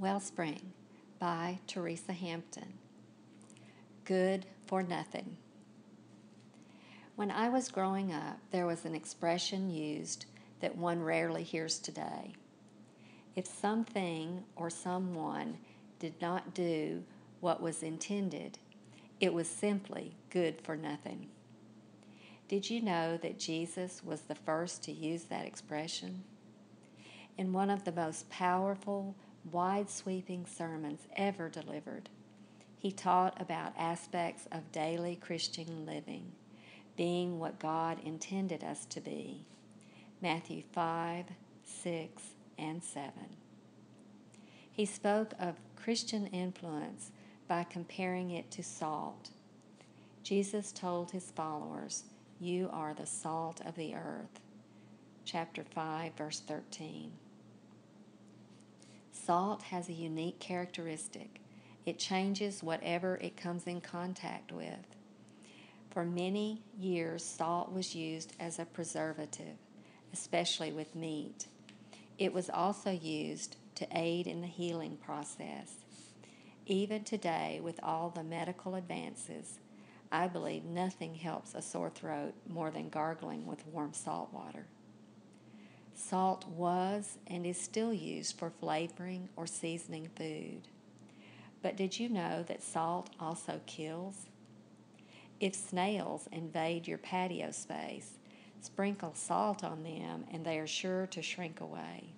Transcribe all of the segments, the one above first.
Wellspring by Teresa Hampton. Good for nothing. When I was growing up, there was an expression used that one rarely hears today. If something or someone did not do what was intended, it was simply good for nothing. Did you know that Jesus was the first to use that expression? In one of the most powerful, wide-sweeping sermons ever delivered, he taught about aspects of daily Christian living, being what God intended us to be. Matthew 5, 6, and 7. He spoke of Christian influence by comparing it to salt. Jesus told his followers, "You are the salt of the earth." Chapter 5, verse 13. Salt has a unique characteristic. It changes whatever it comes in contact with. For many years, salt was used as a preservative, especially with meat. It was also used to aid in the healing process. Even today, with all the medical advances, I believe nothing helps a sore throat more than gargling with warm salt water. Salt was and is still used for flavoring or seasoning food. But did you know that salt also kills? If snails invade your patio space, sprinkle salt on them and they are sure to shrink away.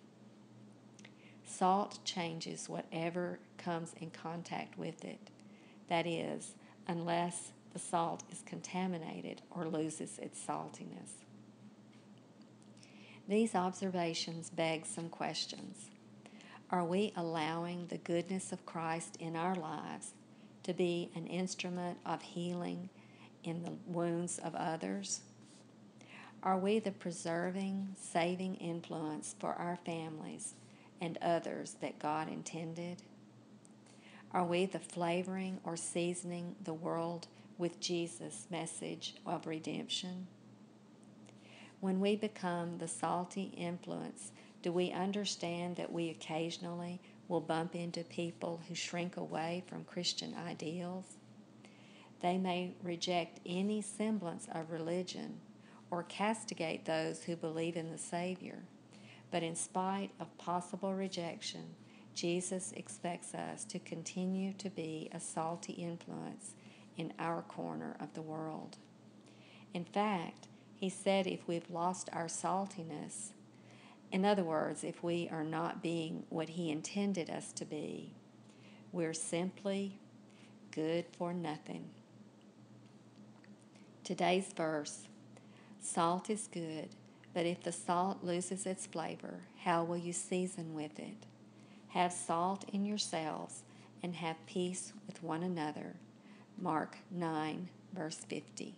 Salt changes whatever comes in contact with it. That is, unless the salt is contaminated or loses its saltiness. These observations beg some questions. Are we allowing the goodness of Christ in our lives to be an instrument of healing in the wounds of others? Are we the preserving, saving influence for our families and others that God intended? Are we the flavoring or seasoning the world with Jesus' message of redemption? When we become the salty influence, do we understand that we occasionally will bump into people who shrink away from Christian ideals? They may reject any semblance of religion or castigate those who believe in the Savior. But in spite of possible rejection, Jesus expects us to continue to be a salty influence in our corner of the world. In fact, he said if we've lost our saltiness, in other words, if we are not being what he intended us to be, we're simply good for nothing. Today's verse: salt is good, but if the salt loses its flavor, how will you season with it? Have salt in yourselves and have peace with one another. Mark 9, verse 50.